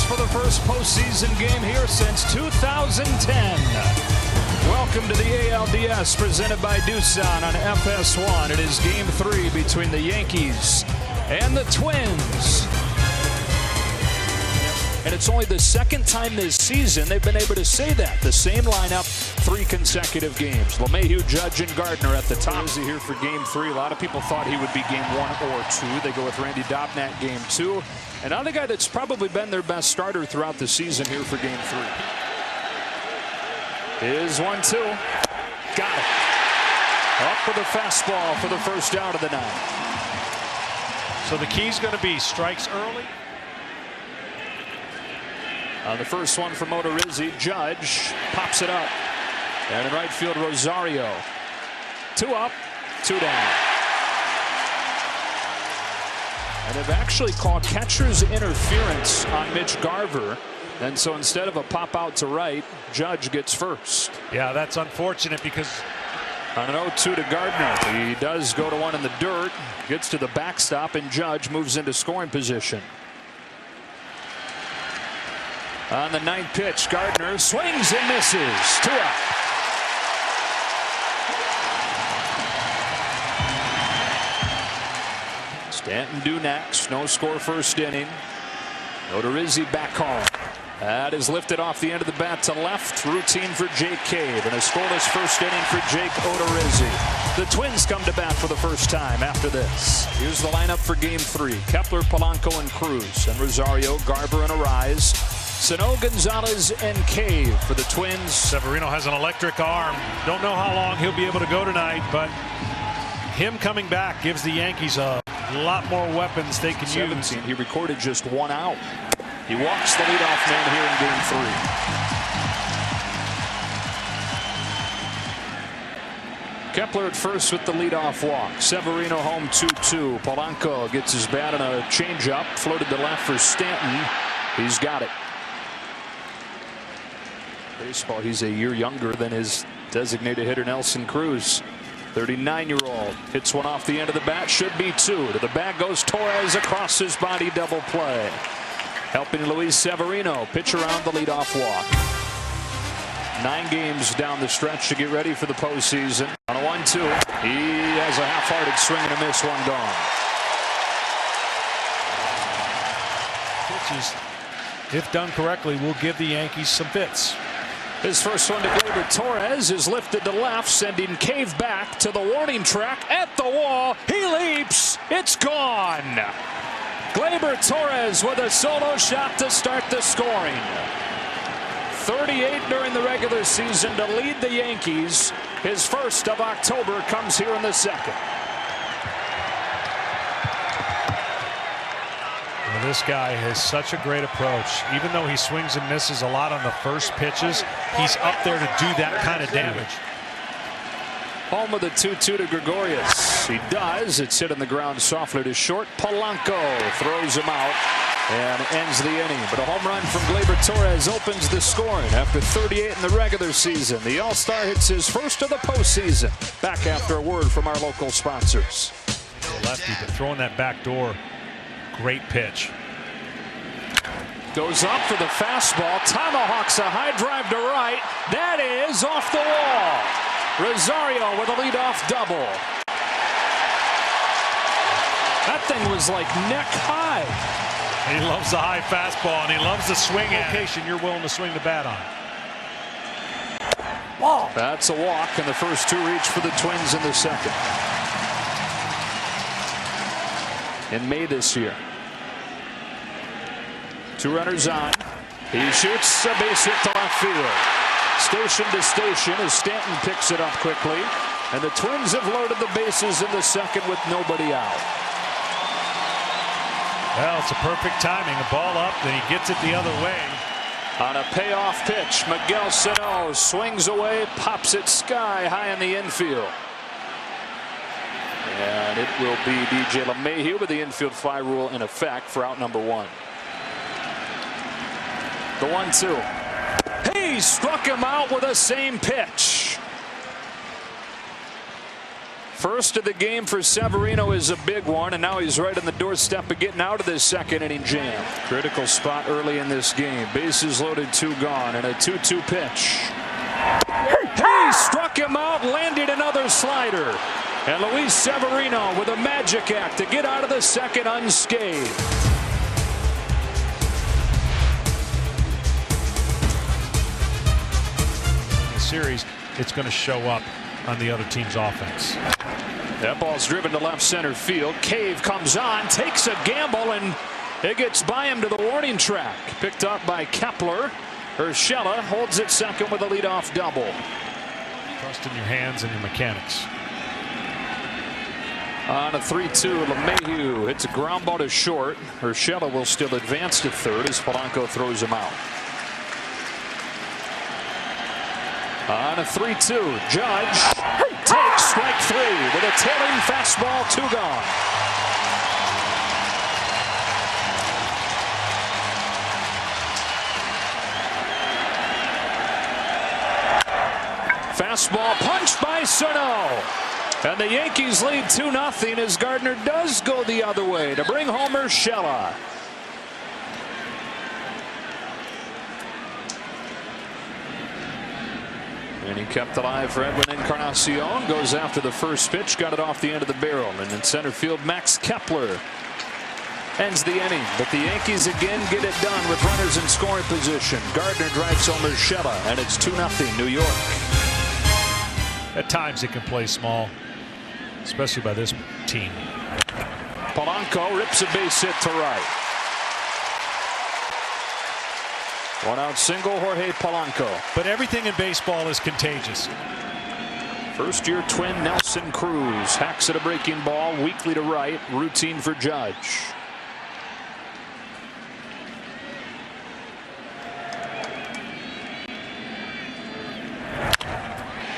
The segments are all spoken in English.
for the first postseason game here since 2010. Welcome to the ALDS presented by Doosan on FS1. It is Game 3 between the Yankees and the Twins. And it's only the second time this season they've been able to say that. The same lineup, 3 consecutive games. LeMahieu, Judge, and Gardner at the top. Is he here for Game 3? A lot of people thought he would be Game 1 or 2. They go with Randy Dobnak Game 2. And another guy that's probably been their best starter throughout the season here for Game 3. Here's 1-2. Got it. Up with a fastball for the first out of the night. So the key's going to be strikes early. On the first one from Odorizzi, Judge pops it up. And in right field, Rosario. 2 up, 2 down. And they've actually called catcher's interference on Mitch Garver. And so instead of a pop out to right, Judge gets first. Yeah, that's unfortunate because on an 0-2 to Gardner, he does go to one in the dirt, gets to the backstop, and Judge moves into scoring position. On the 9th pitch, Gardner swings and misses. 2 out. Stanton due next. No score first inning. Odorizzi back home. That is lifted off the end of the bat to left. Routine for Jake Cave. And a scoreless first inning for Jake Odorizzi. The Twins come to bat for the first time after this. Here's the lineup for Game 3. Kepler, Polanco, and Cruz. And Rosario, Garver, and Arise. Sano, Gonzalez, and Cave for the Twins. Severino has an electric arm. Don't know how long he'll be able to go tonight, but him coming back gives the Yankees a lot more weapons they can use. He recorded just 1 out. He walks the leadoff man here in Game 3. Kepler at first with the leadoff walk. Severino home 2-2. Polanco gets his bat on a changeup. Floated to left for Stanton. He's got it. Baseball, he's a year younger than his designated hitter Nelson Cruz. 39-year-old hits one off the end of the bat. Should be 2. To the bag goes Torres across his body. Double play. Helping Luis Severino pitch around the leadoff walk. 9 games down the stretch to get ready for the postseason. On a 1-2, he has a half-hearted swing and a miss. 1 gone. Pitches, if done correctly, will give the Yankees some fits. His first one to Gleyber Torres is lifted to left, sending Cave back to the warning track at the wall. He leaps. It's gone. Gleyber Torres with a solo shot to start the scoring. 38 during the regular season to lead the Yankees. His first of October comes here in the second. Well, this guy has such a great approach. Even though he swings and misses a lot on the first pitches, he's up there to do that kind of damage. Home with a 2-2 to Gregorius. He does. It's hit on the ground softly to short. Polanco throws him out and ends the inning. But a home run from Gleyber Torres opens the scoring after 38 in the regular season. The All-Star hits his first of the postseason. Back after a word from our local sponsors. Lefty, but throwing that back door. Great pitch. Goes up for the fastball. Tomahawks a high drive to right. That is off the wall. Rosario with a leadoff double. That thing was like neck high. He loves the high fastball and he loves the swing location you're willing to swing the bat on. Wall. That's a walk, and the first 2 reach for the Twins in the second. In May this year. 2 runners on. He shoots a base hit to left field. Station to station as Stanton picks it up quickly. And the Twins have loaded the bases in the second with nobody out. Well, it's a perfect timing. A ball up, then he gets it the other way. On a payoff pitch, Miguel Sano swings away, pops it sky high in the infield. And it will be DJ LeMahieu with the infield fly rule in effect for out number 1. The 1-2. He struck him out with the same pitch. First of the game for Severino is a big one, and now he's right on the doorstep of getting out of this second inning jam. Critical spot early in this game. Bases loaded, 2 gone, and a 2-2 pitch. He struck him out, landed another slider. And Luis Severino with a magic act to get out of the second unscathed. In the series, it's going to show up on the other team's offense. That ball's driven to left center field. Cave comes on, takes a gamble, and it gets by him to the warning track. Picked up by Kepler. Urshela holds it second with a leadoff double. Trust in your hands and your mechanics. On a 3-2, LeMahieu hits a ground ball to short. Urshela will still advance to third as Polanco throws him out. On a 3-2, Judge takes strike 3 with a tailing fastball, 2 gone. Fastball punched by Cerno. And the Yankees lead 2-0 as Gardner does go the other way to bring home Urshela. And he kept alive for Edwin Encarnacion. Goes after the first pitch, got it off the end of the barrel. And in center field, Max Kepler ends the inning. But the Yankees again get it done with runners in scoring position. Gardner drives home Urshela, and it's 2-0 New York. At times it can play small, especially by this team. Polanco rips a base hit to right. 1 out single, Jorge Polanco. But everything in baseball is contagious. First-year twin Nelson Cruz hacks at a breaking ball, weakly to right, routine for Judge.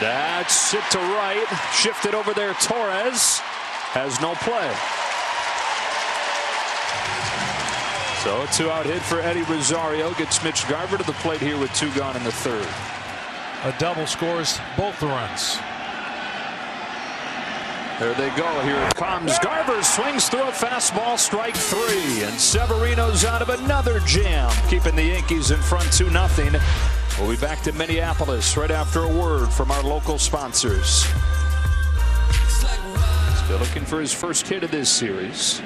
That's it to right, shifted over there. Torres has no play. So a 2-out hit for Eddie Rosario gets Mitch Garver to the plate here with 2 gone in the third. A double scores both the runs. There they go. Here it comes. Garver swings through a fastball, strike 3, and Severino's out of another jam, keeping the Yankees in front 2-0. We'll be back to Minneapolis right after a word from our local sponsors. Still looking for his first hit of this series.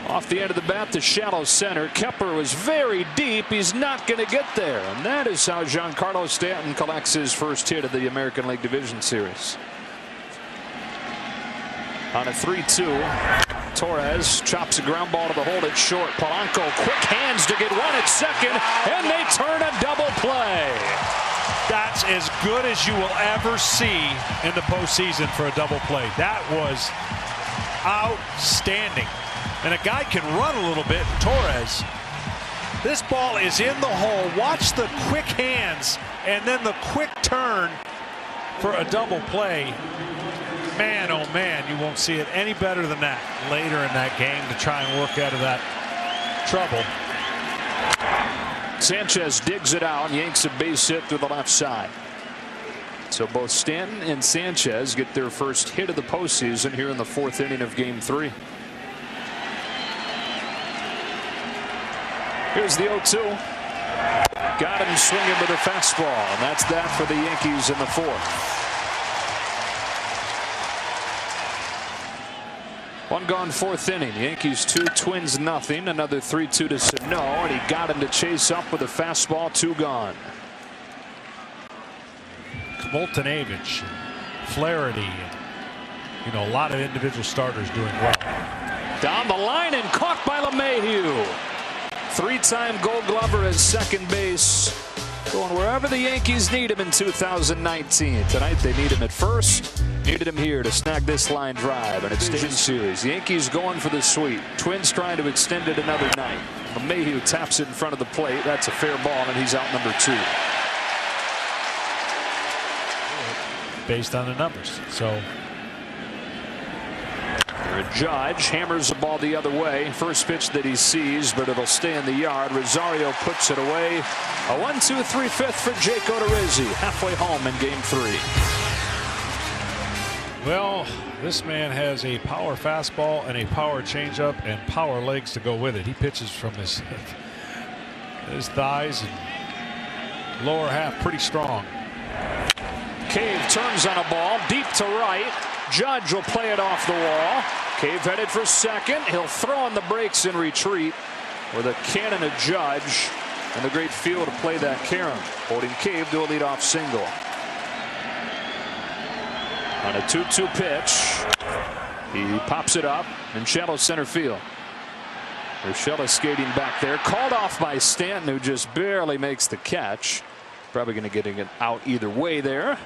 Off the end of the bat to shallow center. Kepler was very deep. He's not going to get there. And that is how Giancarlo Stanton collects his first hit of the American League Division Series. On a 3-2. Torres chops a ground ball to the hold at short. Polanco quick hands to get one at second, and they turn a double play. That's as good as you will ever see in the postseason for a double play. That was outstanding. And a guy can run a little bit. Torres, this ball is in the hole. Watch the quick hands and then the quick turn for a double play. Man, oh man, you won't see it any better than that later in that game to try and work out of that trouble. Sanchez digs it out and yanks a base hit through the left side. So both Stanton and Sanchez get their first hit of the postseason here in the 4th inning of Game 3. Here's the 0-2. Got him swinging with a fastball, and that's that for the Yankees in the 4th. 1 gone 4th inning. Yankees 2, Twins nothing. Another 3-2 to Sano, and he got him to chase up with a fastball, 2 gone. Moltenavich, Flaherty, you know, a lot of individual starters doing well. Down the line and caught by LeMahieu. 3-time Gold Glover at second base. Going wherever the Yankees need him in 2019. Tonight they need him at first. Needed him here to snag this line drive, and it's Division Series. Yankees going for the sweep. Twins trying to extend it another night. LeMahieu taps it in front of the plate. That's a fair ball, and he's out number 2. Based on the numbers. So here it Judge hammers the ball the other way. First pitch that he sees, but it'll stay in the yard. Rosario puts it away. A 1-2-3-5 for Jake Odorizzi, halfway home in Game 3. Well, this man has a power fastball and a power changeup and power legs to go with it. He pitches from his thighs and lower half pretty strong. Cave turns on a ball deep to right. Judge will play it off the wall. Cave headed for second. He'll throw on the brakes and retreat with a cannon of Judge and the great field to play that carom, holding Cave to a leadoff single. On a 2-2 pitch, he pops it up in shallow center field. Urshela skating back there, called off by Stanton, who just barely makes the catch. Probably going to get it out either way there.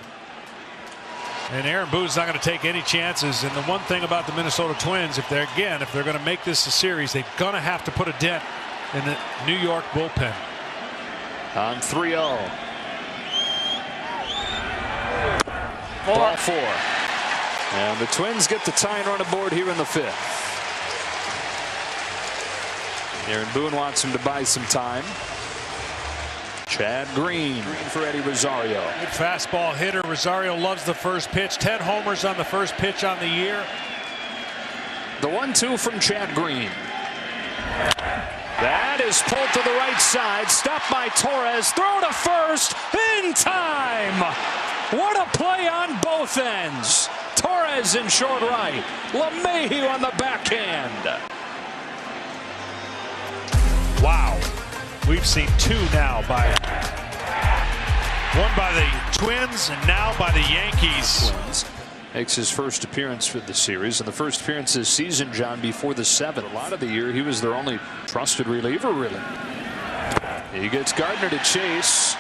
And Aaron Boone's not going to take any chances. And the one thing about the Minnesota Twins, if they're going to make this a series, they're going to have to put a dent in the New York bullpen. On 3-0. Ball 4. And the Twins get the tying run aboard here in the 5th. Aaron Boone wants him to buy some time. Chad Green for Eddie Rosario. Good fastball hitter. Rosario loves the first pitch. 10 homers on the first pitch on the year. The 1-2 from Chad Green. That is pulled to the right side. Stopped by Torres. Throw to first in time. What a play on both ends. Torres in short right. LeMahieu on the backhand. Wow. We've seen 2 now one by the Twins and now by the Yankees. Twins makes his first appearance for the series, and the first appearance this season, John, before the 7th. A lot of the year he was their only trusted reliever, really. He gets Gardner to chase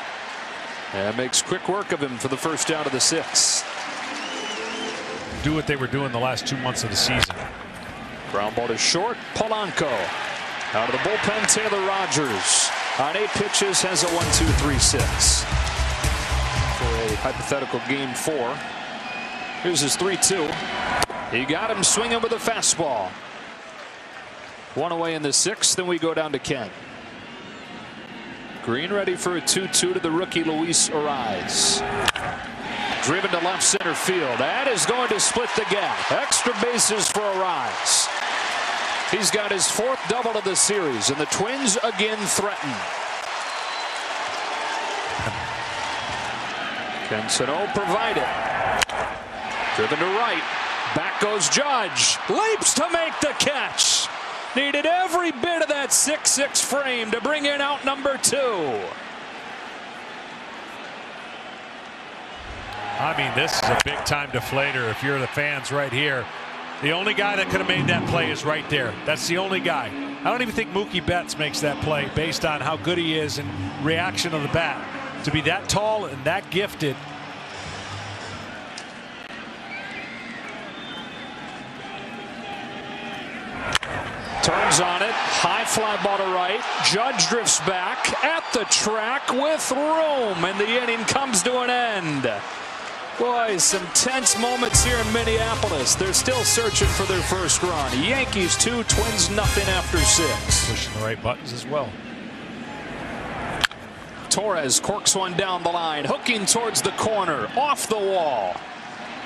and makes quick work of him for the first out of the 6th. Do what they were doing the last 2 months of the season. Ground ball to short. Polanco out of the bullpen. Taylor Rogers on 8 pitches has a 1-2-3-6 for a hypothetical Game 4. Here's his 3-2. He got him swinging with a fastball. 1 away in the 6th. Then we go down to Ken. Green ready for a 2-2 to the rookie Luis Odorizzi. Driven to left center field. That is going to split the gap. Extra bases for Odorizzi. He's got his 4th double of the series, and the Twins again threaten. Can Sano provide it? Driven to right. Back goes Judge. Leaps to make the catch. Needed every bit of that 6-6 frame to bring in out number 2. I mean, this is a big time deflator if you're the fans right here. The only guy that could have made that play is right there. That's the only guy. I don't even think Mookie Betts makes that play based on how good he is and reaction of the bat. To be that tall and that gifted. Turns on it. High fly ball to right. Judge drifts back at the track with room, and the inning comes to an end. Boy, some tense moments here in Minneapolis. They're still searching for their first run. Yankees 2, Twins nothing after 6. Pushing the right buttons as well. Torres corks one down the line, hooking towards the corner, off the wall.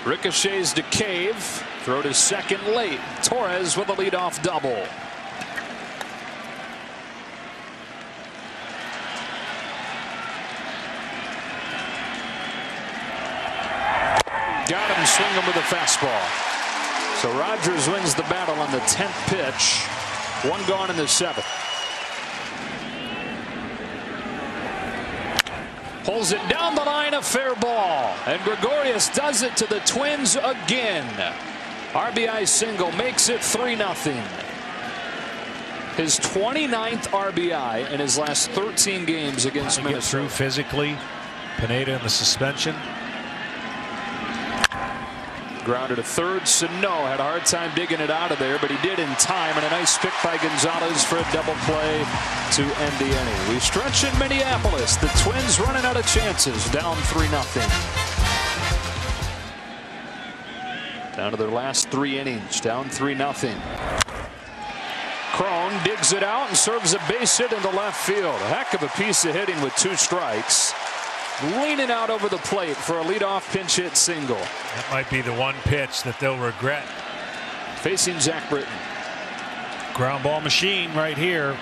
Ricochets to Cave. Throw to second late. Torres with a leadoff double. Got him swinging with a fastball. So Rogers wins the battle on the 10th pitch. 1 gone in the 7th. Pulls it down the line, a fair ball. And Gregorius does it to the Twins again. RBI single makes it 3-0. His 29th RBI in his last 13 games against Minnesota. Get through physically. Pineda in the suspension. Grounded to third. Sano had a hard time digging it out of there, but he did in time, and a nice pick by Gonzalez for a double play to end the inning. We stretch in Minneapolis. The Twins running out of chances, down 3-0. Down to their last 3 innings, down 3-0. Crone digs it out and serves a base hit into left field. A heck of a piece of hitting with 2 strikes. Leaning out over the plate for a leadoff pinch hit single. That might be the one pitch that they'll regret. Facing Zach Britton. Ground ball machine right here.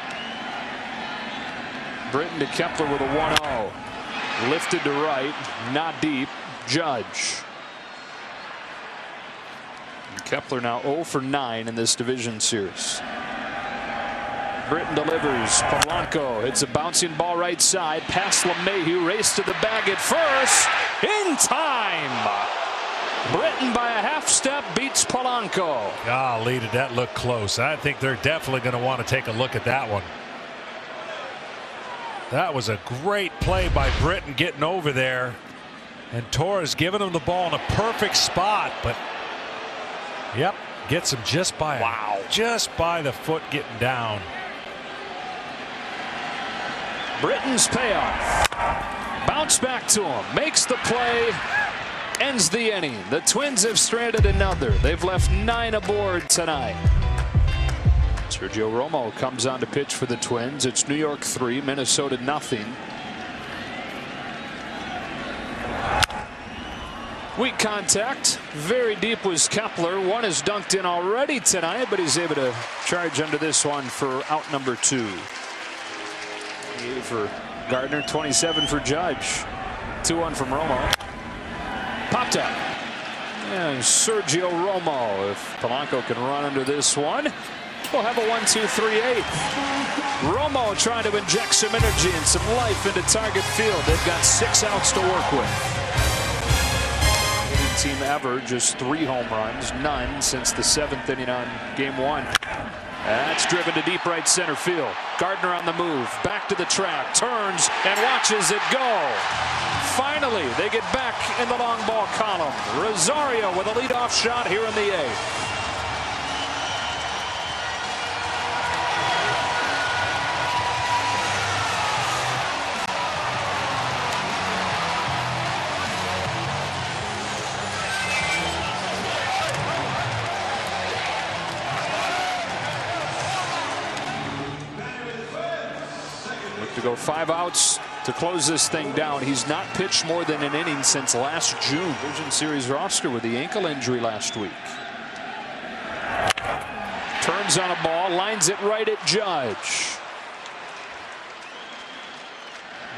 Britton to Kepler with a 1-0. Lifted to right, not deep. Judge. And Kepler now 0 for 9 in this division series. Britton delivers. Polanco hits a bouncing ball right side past LeMahieu. Race to the bag at first. In time. Britton by a half step beats Polanco. Golly, did that look close. I think they're definitely going to want to take a look at that one. That was a great play by Britton getting over there. And Torres giving him the ball in a perfect spot. But, yep, gets him just by, just by the foot getting down. Britton's payoff. Bounce back to him. Makes the play. Ends the inning. The Twins have stranded another. They've left 9 aboard tonight. Sergio Romo comes on to pitch for the Twins. It's New York 3, Minnesota 0. Weak contact. Very deep was Kepler. One is dunked in already tonight, but he's able to charge under this one for out number 2. 28 for Gardner, 27 for Judge. 2-1 from Romo. Popped up. And Sergio Romo, if Polanco can run under this one, we'll have a 1-2-3-8. Romo trying to inject some energy and some life into target field. They've got 6 outs to work with. Team ever, just 3 home runs, none since the 7th inning on game 1. That's driven to deep right center field. Gardner on the move, back to the track, turns and watches it go. Finally, they get back in the long ball column. Rosario with a leadoff shot here in the 8th. To go 5 outs to close this thing down. He's not pitched more than an inning since last June. Division Series roster with the ankle injury last week. Turns on a ball, lines it right at Judge.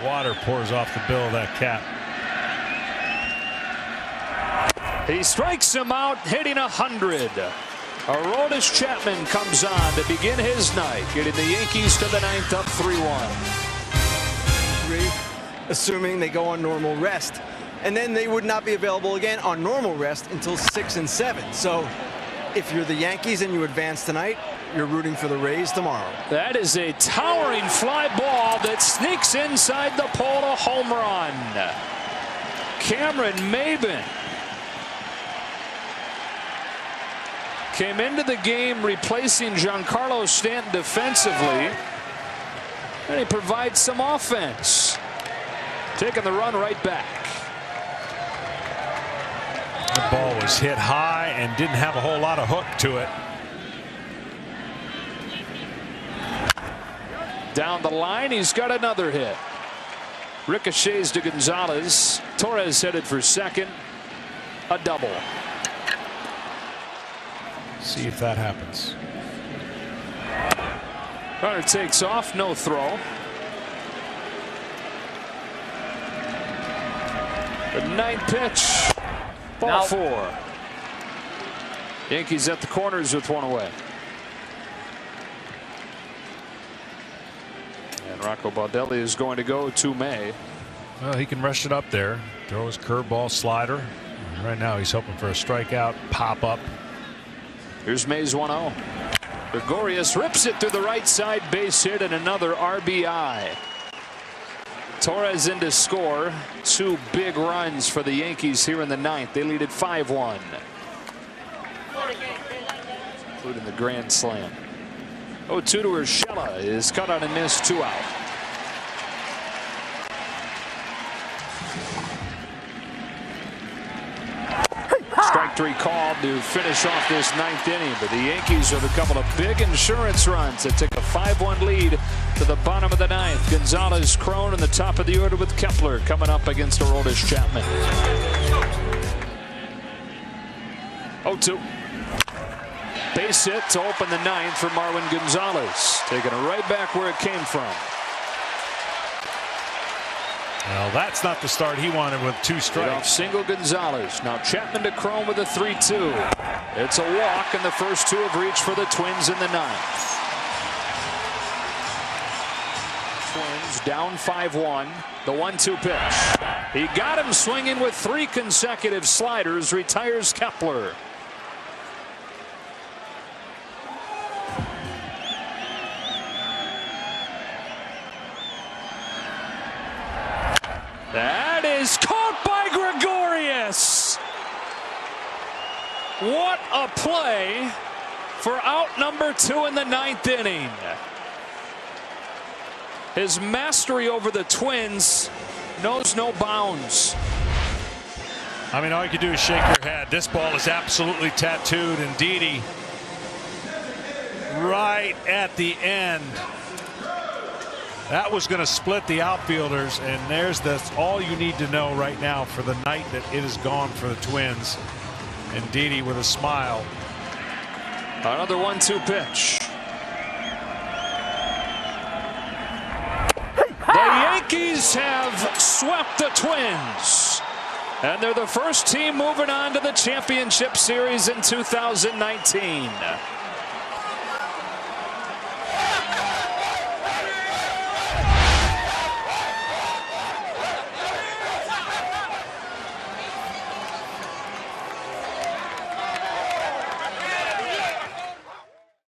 Water pours off the bill of that cap. He strikes him out, hitting 100. Aroldis Chapman comes on to begin his night, getting the Yankees to the 9th up 3-1. Assuming they go on normal rest, and then they would not be available again on normal rest until 6 and 7. So if you're the Yankees and you advance tonight, you're rooting for the Rays tomorrow. That is a towering fly ball that sneaks inside the pole, a home run. Cameron Maybin came into the game replacing Giancarlo Stanton defensively, and he provides some offense. Taking the run right back. The ball was hit high and didn't have a whole lot of hook to it. Down the line, he's got another hit. Ricochets to Gonzalez. Torres headed for second. A double. See if that happens. Runner takes off, no throw. The 9th pitch. Ball 4. Yankees at the corners with 1 away. And Rocco Baldelli is going to go to May. Well, he can rush it up there. Throw his curveball, slider. And right now he's hoping for a strikeout, pop up. Here's May's 1-0. Gregorius rips it through the right side, base hit, and another RBI. Torres in to score. 2 big runs for the Yankees here in the 9th. They lead at 5-1. Including the grand slam. 0-2 to Urshela is cut on and missed, 2 out. Strike victory called to finish off this 9th inning. But the Yankees have a couple of big insurance runs that take a 5-1 lead to the bottom of the 9th. Gonzalez, Crone in the top of the order with Kepler coming up against Aroldis Chapman. 0-2. Base hit to open the 9th for Marwin Gonzalez. Taking it right back where it came from. Well, that's not the start he wanted with 2 strikes. Single Gonzalez. Now Chapman to Crone with a 3-2. It's a walk, and the first 2 have reached for the Twins in the 9th. Twins down 5-1. The 1-2 pitch. He got him swinging with 3 consecutive sliders. Retires Kepler. That is caught by Gregorius. What a play for out number 2 in the 9th inning. His mastery over the Twins knows no bounds. I mean, all you can do is shake your head. This ball is absolutely tattooed, and Didi right at the end. That was going to split the outfielders, and that's all you need to know right now for the night that it is gone for the Twins. And Didi with a smile. Another 1-2 pitch. The Yankees have swept the Twins, and they're the first team moving on to the championship series in 2019.